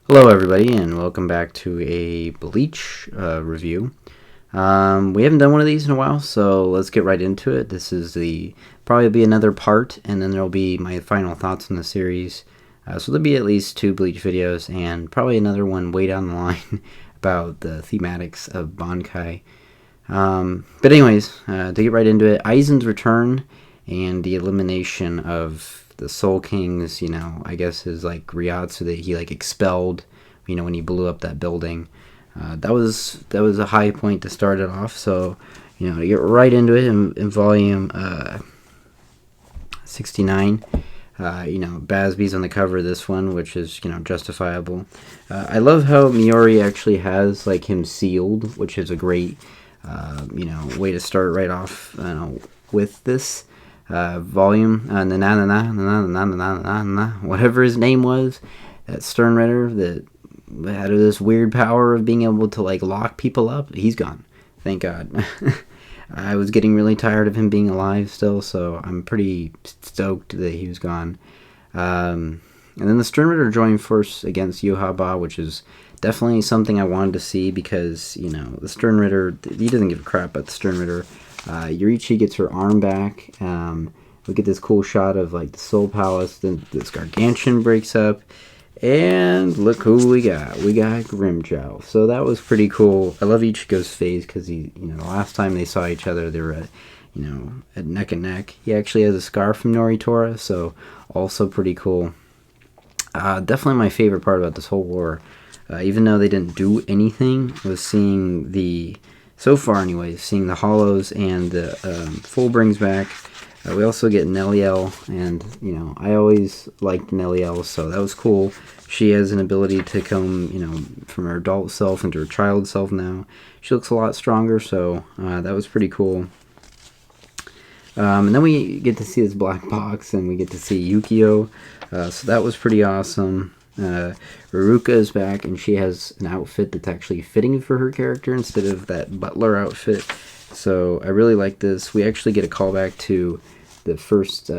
Hello everybody and welcome back to a Bleach review. We haven't done one of these in a while, so let's get right into it. This is probably be another part, and then there'll be my final thoughts on the series. So there'll be at least 2 Bleach videos, and probably another one way down the line about the thematics of Bankai. But anyways, to get right into it, Aizen's return and the elimination of the Soul King's, I guess is like Ryatsu that he like expelled, when he blew up that building. That was a high point to start it off. So, to get right into it in volume 69. Basby's on the cover of this one, which is, justifiable. I love how Miori actually has like him sealed, which is a great, way to start right off with this volume. Whatever his name was, that Stern Ritter that had this weird power of being able to like lock people up. He's gone, thank God. I was getting really tired of him being alive still, so I'm pretty stoked that he was gone. And then the Stern Ritter joined force against Yuhaba, which is definitely something I wanted to see because, the Stern Ritter, he doesn't give a crap about the Stern Ritter. Yurichi gets her arm back. We get this cool shot of like the Soul Palace. Then this Gargantuan breaks up. And look who we got. We got Grimjow. So that was pretty cool. I love Ichigo's phase because the last time they saw each other, they were at neck and neck. He actually has a scar from Noritora, so also pretty cool. Definitely my favorite part about this whole war, even though they didn't do anything, was seeing so far anyways, seeing the Hollows and the Full brings back. We also get Neliel, and, I always liked Neliel, so that was cool. She has an ability to come, from her adult self into her child self now. She looks a lot stronger, so that was pretty cool. And then we get to see this black box, and we get to see Yukio, so that was pretty awesome. Ruruka is back, and she has an outfit that's actually fitting for her character instead of that butler outfit. So I really like this. We actually get a callback to the first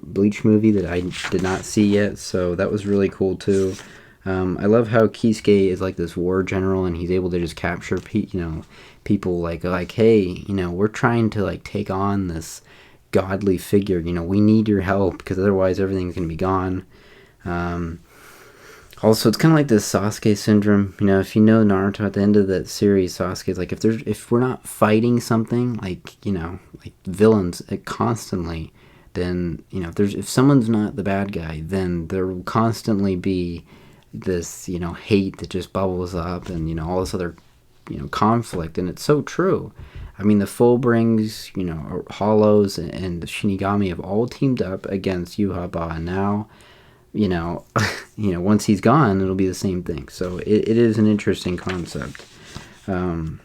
Bleach movie that I did not see yet, so that was really cool too. I love how Kisuke is like this war general, and he's able to just capture people like hey, we're trying to like take on this godly figure. We need your help because otherwise everything's gonna be gone. Also, it's kind of like this Sasuke syndrome. If you know Naruto, at the end of that series, Sasuke's like, if we're not fighting something, like villains constantly, then, if someone's not the bad guy, then there will constantly be this, hate that just bubbles up and, all this other, conflict. And it's so true. I mean, the Fullbrings, Hollows, and the Shinigami have all teamed up against Yuhaba, and now, once he's gone, it'll be the same thing. So it is an interesting concept. And,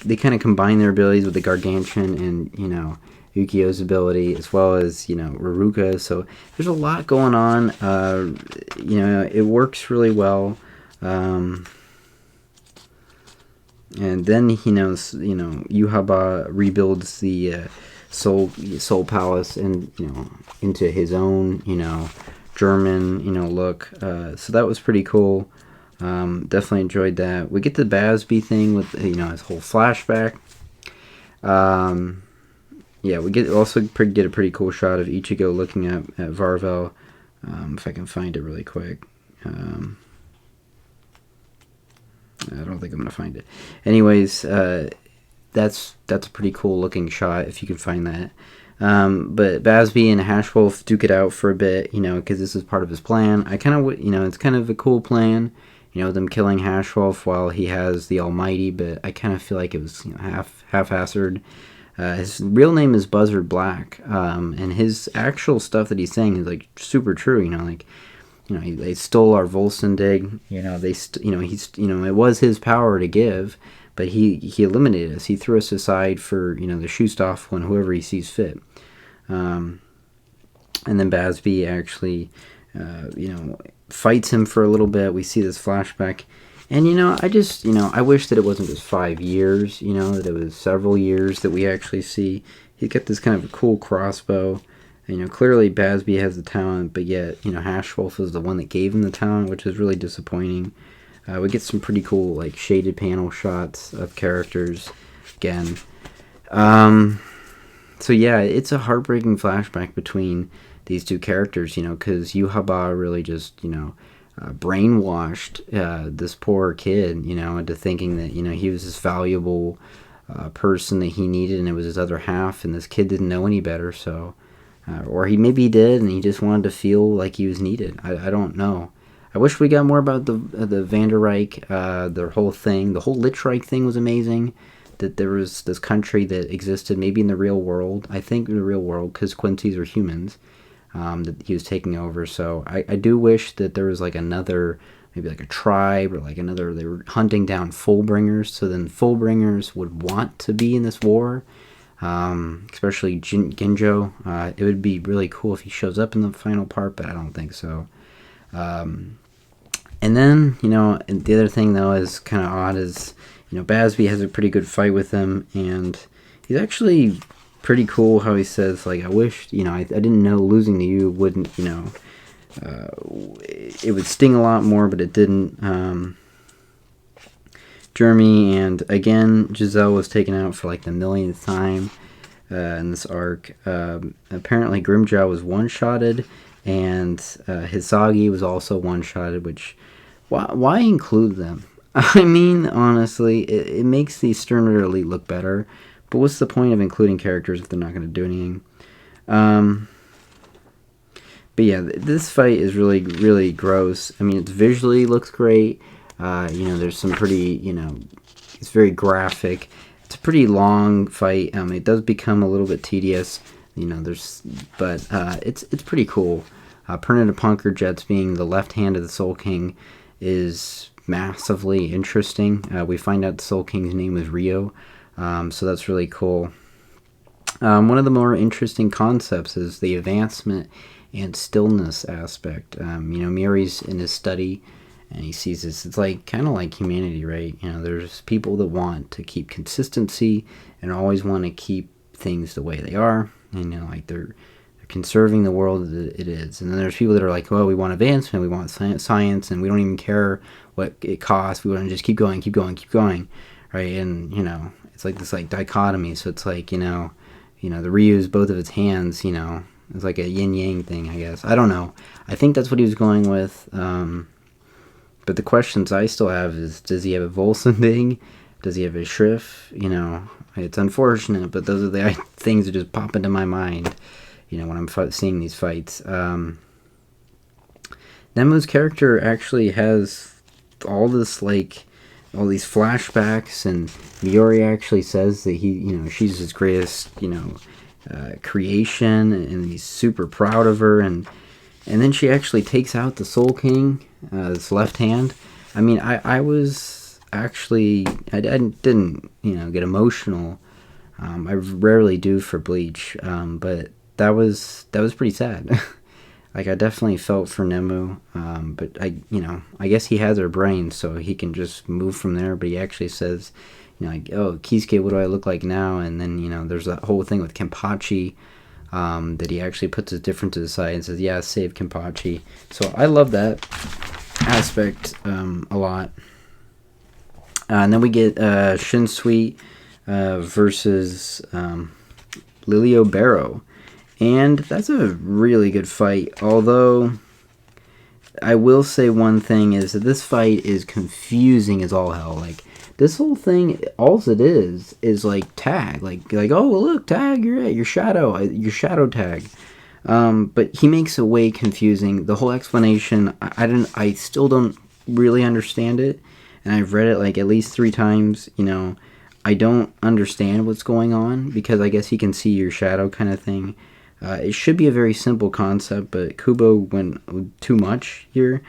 they kind of combine their abilities with the Gargantuan and, Yukio's ability, as well as, Ruruka. So there's a lot going on. It works really well. And then, Yuhaba rebuilds the Soul Palace and into his own German look, so that was pretty cool. Definitely enjoyed that. We get the Basby thing with his whole flashback. We get a pretty cool shot of Ichigo looking at Varvel. If I can find it really quick. I don't think I'm gonna find it. Anyways, that's a pretty cool looking shot if you can find that. But Basby and Hashwolf duke it out for a bit, because this is part of his plan. I kind of, it's kind of a cool plan, them killing Hashwolf while he has the Almighty, but I kind of feel like it was half-assed. His real name is Buzzard Black, and his actual stuff that he's saying is like super true. They stole our Volson dig. It was his power to give. But he eliminated us. He threw us aside for, the Shustov and whoever he sees fit. And then Basby actually, fights him for a little bit. We see this flashback. And, I wish that it wasn't just 5 years, that it was several years that we actually see. He's got this kind of a cool crossbow. Clearly Basby has the talent, but yet, Hashwolf is the one that gave him the talent, which is really disappointing. We get some pretty cool, like, shaded panel shots of characters again. So yeah, it's a heartbreaking flashback between these two characters, because Yuhaba really just, brainwashed this poor kid, into thinking that, he was this valuable person that he needed, and it was his other half, and this kid didn't know any better, so... or maybe he did, and he just wanted to feel like he was needed. I don't know. I wish we got more about the Vanderreich, their whole thing. The whole Lichreich thing was amazing. That there was this country that existed maybe in the real world. I think in the real world, because Quincy's are humans, that he was taking over. So I do wish that there was like another, maybe like a tribe or like another, they were hunting down Fullbringers. So then Fullbringers would want to be in this war. Especially Ginjo. It would be really cool if he shows up in the final part, but I don't think so. And then, and the other thing, though, is kind of odd is, Basby has a pretty good fight with him, and he's actually pretty cool how he says, like, I wish, I didn't know losing to you wouldn't, it would sting a lot more, but it didn't. Jeremy, and again, Giselle was taken out for, like, the millionth time in this arc. Apparently, Grimjaw was one-shotted, and Hisagi was also one-shotted, which... Why include them? I mean, honestly, it makes the Stern Ritter Elite look better, but what's the point of including characters if they're not going to do anything? But yeah, this fight is really, really gross. I mean, it visually looks great. There's some pretty, it's very graphic. It's a pretty long fight. It does become a little bit tedious, but it's pretty cool. Permanent Punker Jets being the left hand of the Soul King is massively interesting. We find out the Soul King's name is Rio, so that's really cool. One of the more interesting concepts is the advancement and stillness aspect. Muri's in his study, and he sees this. It's like kind of like humanity, right? There's people that want to keep consistency and always want to keep things the way they are. Like they're conserving the world as it is. And then there's people that are like, well, we want advancement, we want science, and we don't even care what it costs. We want to just keep going, right? And it's like this like dichotomy. So it's like the Ryu's both of its hands. It's like a yin yang thing, I guess. I don't know. I think that's what he was going with. But the questions I still have is, does he have a Volson thing? Does he have a Shrift? It's unfortunate, but those are the things that just pop into my mind. When I'm seeing these fights. Nemo's character actually has all this, like, all these flashbacks, and Miori actually says that she's his greatest, creation, and he's super proud of her, and then she actually takes out the Soul King, his left hand. I mean, I was actually, I didn't, get emotional. I rarely do for Bleach, but that was pretty sad. Like, I definitely felt for Nemu, but I guess he has her brain, so he can just move from there. But he actually says, like, oh, Kisuke, what do I look like now? And then, there's that whole thing with Kenpachi, that he actually puts his differences aside and says, yeah, save Kenpachi. So I love that aspect a lot. And then we get Shinsui versus Lilio Barrow. And that's a really good fight, although I will say one thing is that this fight is confusing as all hell. Like, this whole thing, all it is like tag. Like oh, look, tag, you're at your shadow tag. But he makes it way confusing. The whole explanation, I still don't really understand it, and I've read it like at least 3 times. I don't understand what's going on, because I guess he can see your shadow kind of thing. It should be a very simple concept, but Kubo went too much here.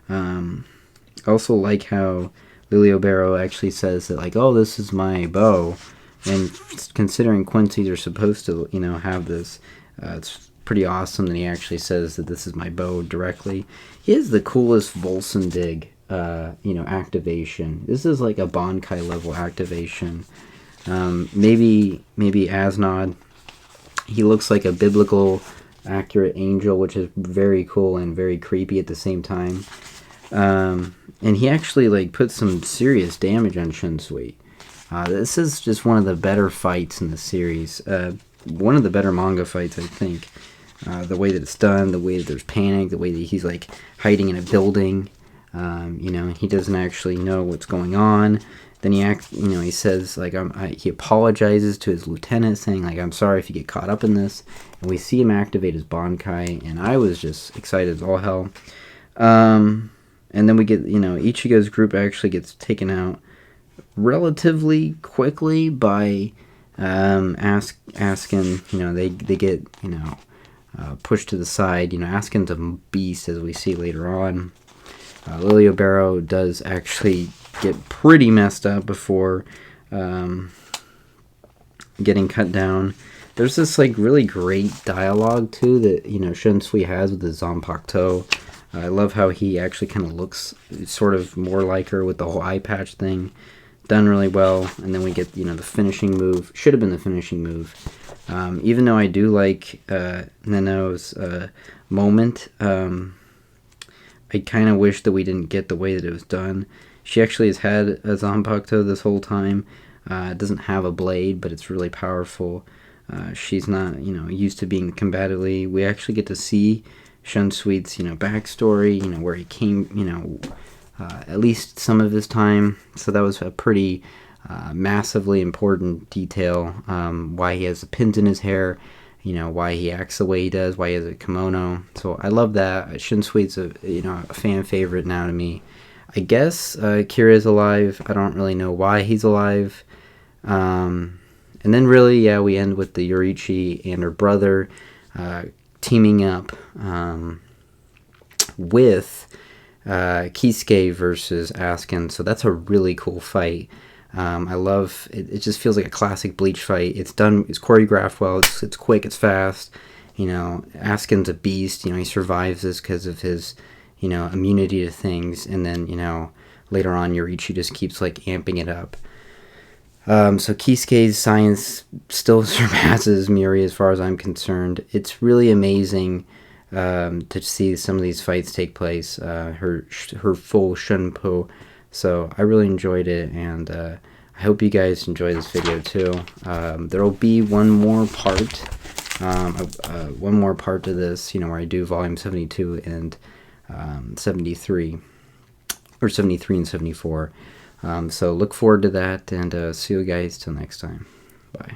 Also like how Lilio Barrow actually says that, like, oh, this is my bow. And considering Quincy's are supposed to, have this, it's pretty awesome that he actually says that this is my bow directly. He has the coolest Volson dig, activation. This is like a Bankai level activation. Maybe Asnod. He looks like a biblical accurate angel, which is very cool and very creepy at the same time. And he actually like put some serious damage on Shunsui. This is just one of the better fights in the series. One of the better manga fights, I think. The way that it's done, the way that there's panic, the way that he's like hiding in a building. He doesn't actually know what's going on. Then he says like he apologizes to his lieutenant, saying like, "I'm sorry if you get caught up in this." And we see him activate his Bankai, and I was just excited as all hell. And then we get, Ichigo's group actually gets taken out relatively quickly by Askin. They get pushed to the side. Askin's a beast, as we see later on. Liliobero does actually get pretty messed up before getting cut down. There's this like really great dialogue too that Shunsui has with the Zanpakuto. I love how he actually kind of looks sort of more like her with the whole eye patch thing. Done really well. And then we get the finishing move. Should have been the finishing move. Even though I do like Neno's moment, I kind of wish that we didn't get the way that it was done. She actually has had a Zanpakuto this whole time. It doesn't have a blade, but it's really powerful. She's not, used to being combatively. We actually get to see Shunsui's, backstory, where he came, at least some of his time. So that was a pretty massively important detail. Why he has the pins in his hair, why he acts the way he does, why he has a kimono. So I love that. Shunsui's a fan favorite now to me. I guess Kira's alive. I don't really know why he's alive. And then really, we end with the Yoriichi and her brother teaming up with Kisuke versus Askin. So that's a really cool fight. I love it. It just feels like a classic Bleach fight. It's done. It's choreographed well. It's quick. It's fast. Askin's a beast. He survives this because of his immunity to things. And then later on, Yoriichi just keeps like amping it up. So Kisuke's science still surpasses Miuri as far as I'm concerned. It's really amazing to see some of these fights take place. Her full Shunpo. So I really enjoyed it, and I hope you guys enjoy this video too. There will be one more part to this, where I do volume 72 and 73, or 73 and 74. So look forward to that, and see you guys till next time. Bye.